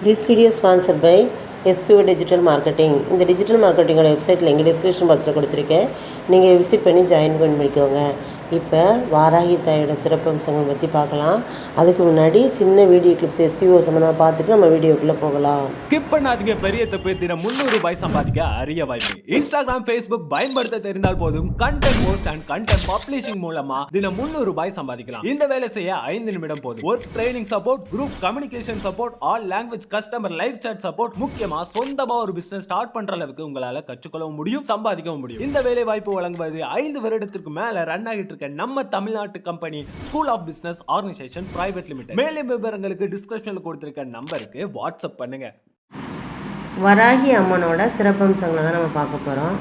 This video is sponsored by SPO Digital Marketing. இந்த digital மார்க்கெட்டிங்கோட வெப்சைட்டில் எங்கள் டிஸ்கிரிப்ஷன் பாக்ஸில் கொடுத்துருக்கேன். நீங்கள் விசிட் பண்ணி ஜாயின் பண்ணிக்கோங்க. இப்போ வாராகி தாயோட சிறப்பம்சங்கள் பற்றி பார்க்கலாம். அதுக்கு முன்னாடி சின்ன வீடியோ கிளிப்ஸ் SPO சம்மந்தமாக பார்த்துட்டு நம்ம வீடியோக்குள்ளே போகலாம். ஸ்கிப் பண்ணாதீங்க. பெரிய தப்பு. தினம் 300 ரூபாய் சம்பாதிக்க அரிய வாய்ப்பு. இன்ஸ்டாகிராம், ஃபேஸ்புக் பயன்படுத்த தெரிந்தால் போதும் content post and content publishing மூலமா தினம் 300 ரூபாய் சம்பாதிக்கலாம். இந்த வேலை செய்ய 5 நிமிடம் போதும். Work training support, group communication support, all language customer live chat support, முக்கியமா சொந்தமா ஒரு பிசினஸ் ஸ்டார்ட் பண்ற அளவுக்கு உங்களால கற்றுக்கொள்ளவும் முடியும், சம்பாதிக்கவும் முடியும். இந்த வேலை வாய்ப்பு வழங்குவது 5 வருடத்திற்கு மேல ரன் ஆகிட்டு இருக்க நம்ம தமிழ்நாட்டு company school of business organisation private limited. மேலும் விவரங்களுக்கு டிஸ்கிரிப்ஷன்ல கொடுத்திருக்க நம்பருக்கு வாட்ஸ்அப் பண்ணுங்க. வராகி அம்மனோட சிறப்பம்சங்களை தான் நம்ம பார்க்க போகிறோம்.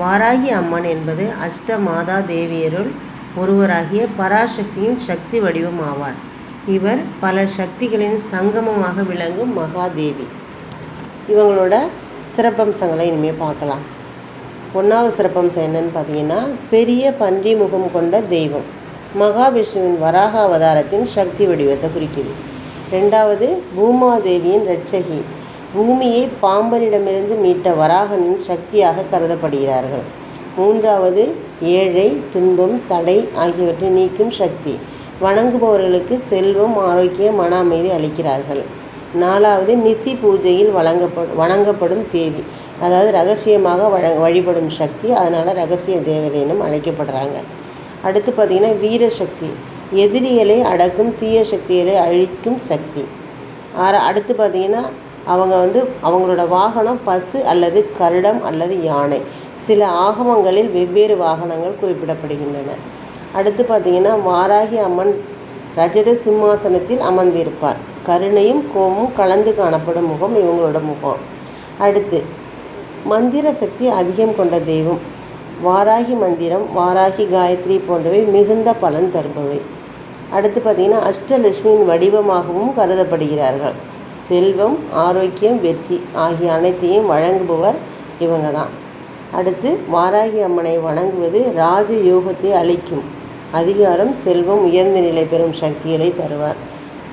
வாராகி அம்மன் என்பது அஷ்ட மாதா தேவியருள் ஒருவராகிய பராசக்தியின் சக்தி வடிவம் ஆவார். இவர் பல சக்திகளின் சங்கமமாக விளங்கும் மகாதேவி. இவங்களோட சிறப்பம்சங்களை இனிமேல் பார்க்கலாம். 1வது சிறப்பம்சம் என்னன்னு பார்த்தீங்கன்னா, பெரிய பன்றி முகம் கொண்ட தெய்வம். மகாவிஷ்ணுவின் வராக அவதாரத்தின் சக்தி வடிவத்தை குறிக்குது. 2வது பூமாதேவியின் இரட்சகி. பூமியை பாம்பனிடமிருந்து மீட்ட வராகனின் சக்தியாக கருதப்படுகிறார்கள். 3வது ஏழை, துன்பம், தடை ஆகியவற்றை நீக்கும் சக்தி. வணங்குபவர்களுக்கு செல்வம், ஆரோக்கியம், மன அமைதி அளிக்கிறார்கள். 4வது நிசி பூஜையில் வணங்கப்படும் தேவி, அதாவது ரகசியமாக வழிபடும் சக்தி. அதனால் ரகசிய தேவதையினும் அழைக்கப்படுறாங்க. அடுத்து பார்த்திங்கன்னா வீரசக்தி, எதிரிகளை அடக்கும், தீய சக்திகளை அழிக்கும் சக்தி. அடுத்து பார்த்திங்கன்னா அவங்களோட வாகனம் பசு அல்லது கருடம் அல்லது யானை. சில ஆகமங்களில் வெவ்வேறு வாகனங்கள் குறிப்பிடப்படுகின்றன. அடுத்து பார்த்திங்கன்னா வாராகி அம்மன் ரஜத சிம்மாசனத்தில் அமர்ந்திருப்பார். கருணையும் கோபமும் கலந்து காணப்படும் முகம் இவங்களோட முகம். அடுத்து மந்திர சக்தி அதிகம் கொண்ட தெய்வம். வாராகி மந்திரம், வாராகி காயத்ரி போன்றவை மிகுந்த பலன் தருபவை. அடுத்து பார்த்திங்கன்னா அஷ்டலட்சுமியின் வடிவமாகவும் கருதப்படுகிறார்கள். செல்வம், ஆரோக்கியம், வெற்றி ஆகிய அனைத்தையும் வழங்குபவர் இவங்க தான். அடுத்து வாராகி அம்மனை வணங்குவது ராஜ யோகத்தை அளிக்கும். அதிகாரம், செல்வம், உயர்ந்த நிலை பெறும் சக்திகளை தருவார்.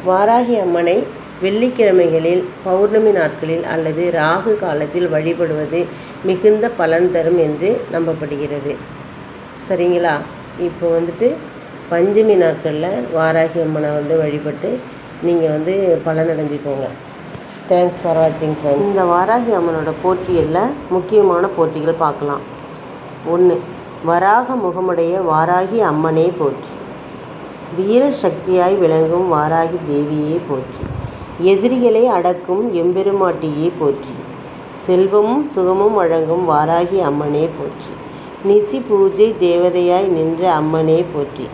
வாராகி அம்மனை வெள்ளிக்கிழமைகளில், பௌர்ணமி நாட்களில் அல்லது ராகு காலத்தில் வழிபடுவது மிகுந்த பலன் தரும் என்று நம்பப்படுகிறது. சரிங்களா? இப்போ பஞ்சமி நாட்களில் வாராகி அம்மனை வழிபட்டு நீங்கள் பலனடைஞ்சிக்கோங்க. தேங்க்ஸ் ஃபார் வாட்சிங் ஃப்ரெண்ட்ஸ். இந்த வாராகி அம்மனோட போற்றிகளில் முக்கியமான போற்றிகள் பார்க்கலாம். 1. வராக முகமுடைய வாராகி அம்மனே போற்றி. வீர சக்தியாய் விளங்கும் வாராகி தேவியே போற்றி. எதிரிகளை அடக்கும் எம்பெருமாட்டியே போற்றி. செல்வமும் சுகமும் வழங்கும் வாராகி அம்மனே போற்றி. நிசி பூஜை தேவதையாய் நின்ற அம்மனே போற்றி.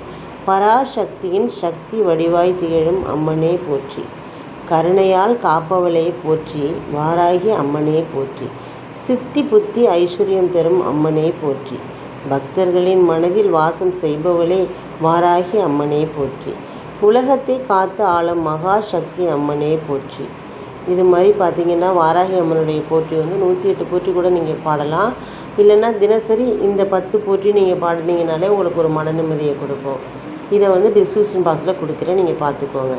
பராசக்தியின் சக்தி வடிவாய் திகழும் அம்மனே போற்றி. கருணையால் காப்பவளே போற்றி. வாராகி அம்மனே போற்றி. சித்தி புத்தி ஐஸ்வர்யம் தரும் அம்மனே போற்றி. பக்தர்களின் மனதில் வாசம் செய்பவளே வாராகி அம்மனே போற்றி. உலகத்தை காத்து ஆளும் மகா சக்தி அம்மனே போற்றி. இது மாதிரி பார்த்திங்கன்னா வாராகி அம்மனுடைய போற்றி 108 போற்றி கூட நீங்கள் பாடலாம். இல்லைன்னா தினசரி இந்த 10 போற்றி நீங்கள் பாடினீங்கனாலே உங்களுக்கு ஒரு மன நிம்மதியை கொடுக்கும். இதை டிஸ்கிரிப்ஷன் பாக்ஸில் கொடுக்குறேன், நீங்கள் பார்த்துக்கோங்க.